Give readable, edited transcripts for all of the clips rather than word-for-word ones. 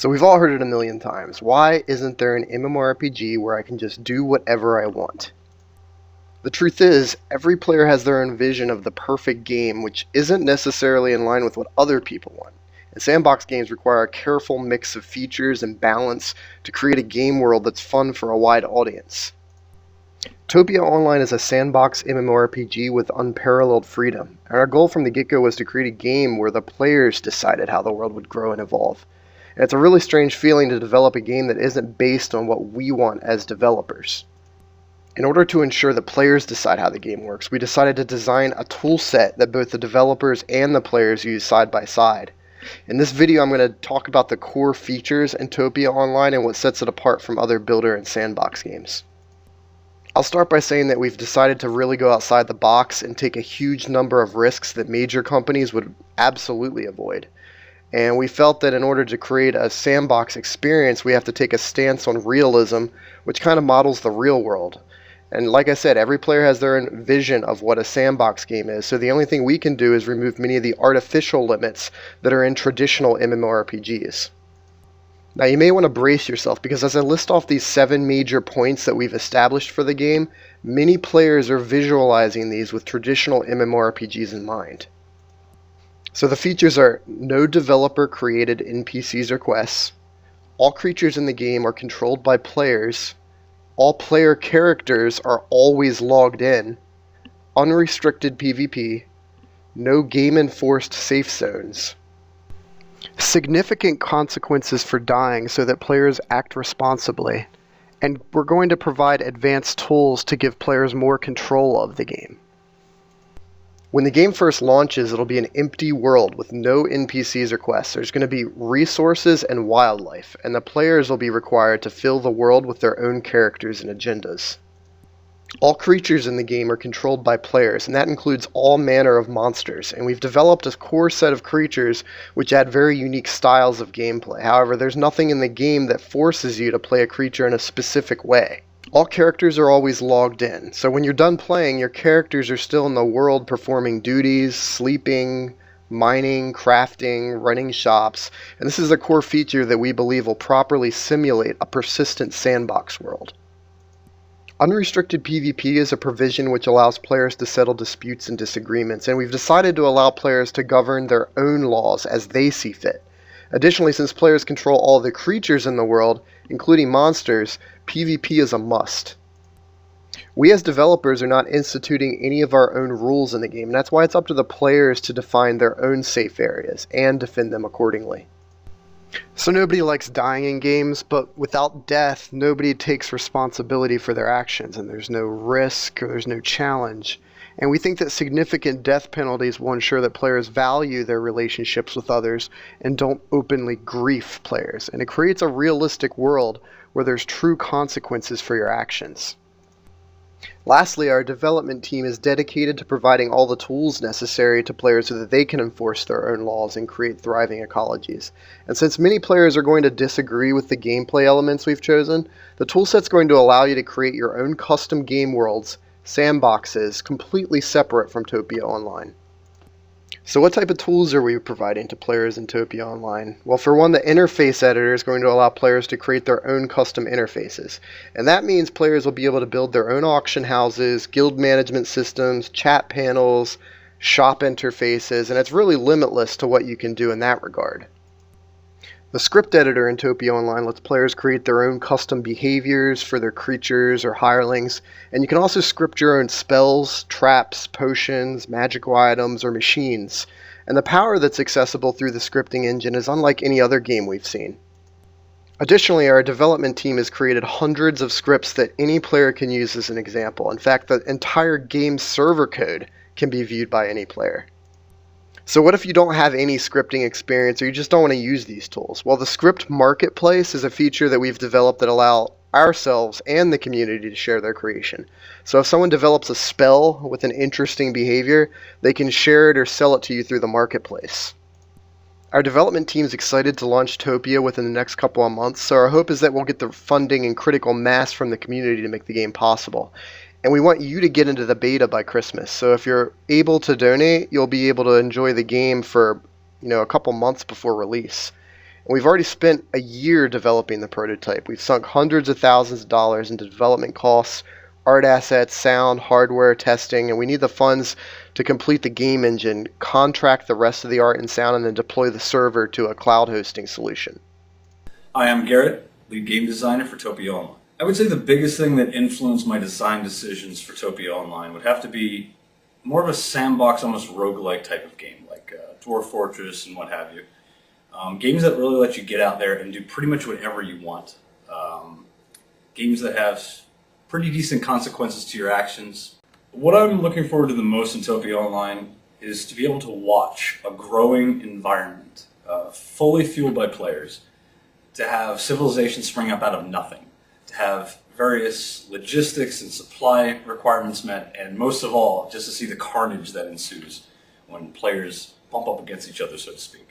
So we've all heard it a million times. Why isn't there an MMORPG where I can just do whatever I want? The truth is, every player has their own vision of the perfect game, which isn't necessarily in line with what other people want. And sandbox games require a careful mix of features and balance to create a game world that's fun for a wide audience. Topia Online is a sandbox MMORPG with unparalleled freedom, and our goal from the get-go was to create a game where the players decided how the world would grow and evolve. And it's a really strange feeling to develop a game that isn't based on what we want as developers. In order to ensure that players decide how the game works, we decided to design a tool set that both the developers and the players use side by side. In this video, I'm going to talk about the core features in Topia Online and what sets it apart from other builder and sandbox games. I'll start by saying that we've decided to really go outside the box and take a huge number of risks that major companies would absolutely avoid. And we felt that in order to create a sandbox experience, we have to take a stance on realism, which kind of models the real world. And like I said, every player has their own vision of what a sandbox game is, so the only thing we can do is remove many of the artificial limits that are in traditional MMORPGs. Now you may want to brace yourself, because as I list off these 7 major points that we've established for the game, many players are visualizing these with traditional MMORPGs in mind. So the features are no developer created NPCs or quests, all creatures in the game are controlled by players, all player characters are always logged in, unrestricted PvP, no game-enforced safe zones, significant consequences for dying so that players act responsibly, and we're going to provide advanced tools to give players more control of the game. When the game first launches, it'll be an empty world with no NPCs or quests. There's going to be resources and wildlife, and the players will be required to fill the world with their own characters and agendas. All creatures in the game are controlled by players, and that includes all manner of monsters, and we've developed a core set of creatures which add very unique styles of gameplay. However, there's nothing in the game that forces you to play a creature in a specific way. All characters are always logged in, so when you're done playing, your characters are still in the world performing duties, sleeping, mining, crafting, running shops, and this is a core feature that we believe will properly simulate a persistent sandbox world. Unrestricted PvP is a provision which allows players to settle disputes and disagreements, and we've decided to allow players to govern their own laws as they see fit. Additionally, since players control all the creatures in the world, including monsters, PvP is a must. We as developers are not instituting any of our own rules in the game, and that's why it's up to the players to define their own safe areas and defend them accordingly. So nobody likes dying in games, but without death, nobody takes responsibility for their actions, and there's no risk or there's no challenge. And we think that significant death penalties will ensure that players value their relationships with others and don't openly grief players. And it creates a realistic world where there's true consequences for your actions. Lastly, our development team is dedicated to providing all the tools necessary to players so that they can enforce their own laws and create thriving ecologies. And since many players are going to disagree with the gameplay elements we've chosen, the toolset's going to allow you to create your own custom game worlds, sandboxes, completely separate from Topia Online. So what type of tools are we providing to players in Topia Online? Well, for one, the interface editor is going to allow players to create their own custom interfaces. And that means players will be able to build their own auction houses, guild management systems, chat panels, shop interfaces, and it's really limitless to what you can do in that regard. The script editor in Topia Online lets players create their own custom behaviors for their creatures or hirelings, and you can also script your own spells, traps, potions, magical items, or machines. And the power that's accessible through the scripting engine is unlike any other game we've seen. Additionally, our development team has created hundreds of scripts that any player can use as an example. In fact, the entire game server code can be viewed by any player. So what if you don't have any scripting experience or you just don't want to use these tools? Well, the script marketplace is a feature that we've developed that allow ourselves and the community to share their creation. So if someone develops a spell with an interesting behavior, they can share it or sell it to you through the marketplace. Our development team is excited to launch Topia within the next couple of months, so our hope is that we'll get the funding and critical mass from the community to make the game possible. And we want you to get into the beta by Christmas. So if you're able to donate, you'll be able to enjoy the game for, a couple months before release. And we've already spent a year developing the prototype. We've sunk hundreds of thousands of dollars into development costs, art assets, sound, hardware, testing, and we need the funds to complete the game engine, contract the rest of the art and sound, and then deploy the server to a cloud hosting solution. Hi, I'm Garrett, lead game designer for Topia Online. I would say the biggest thing that influenced my design decisions for Topia Online would have to be more of a sandbox, almost roguelike type of game, like Dwarf Fortress and what have you. Games that really let you get out there and do pretty much whatever you want. Games that have pretty decent consequences to your actions. What I'm looking forward to the most in Topia Online is to be able to watch a growing environment, fully fueled by players, to have civilization spring up out of nothing, to have various logistics and supply requirements met, and most of all, just to see the carnage that ensues when players bump up against each other, so to speak.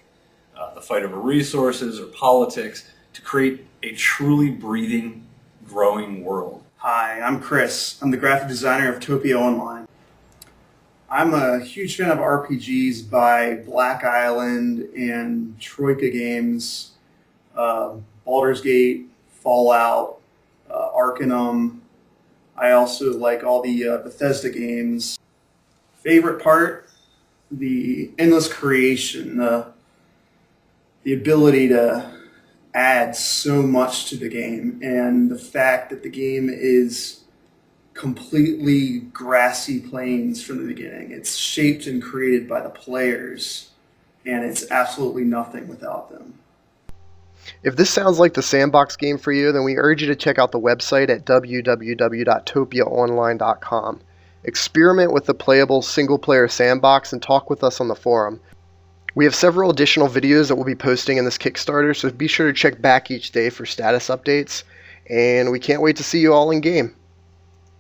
The fight over resources or politics, to create a truly breathing, growing world. Hi, I'm Chris. I'm the graphic designer of Topia Online. I'm a huge fan of RPGs by Black Island and Troika Games, Baldur's Gate, Fallout, Arcanum. I also like all the Bethesda games. Favorite part? The endless creation, the ability to add so much to the game, and the fact that the game is completely grassy plains from the beginning. It's shaped and created by the players, and it's absolutely nothing without them. If this sounds like the sandbox game for you, then we urge you to check out the website at www.topiaonline.com. Experiment with the playable single-player sandbox and talk with us on the forum. We have several additional videos that we'll be posting in this Kickstarter, so be sure to check back each day for status updates, and we can't wait to see you all in game.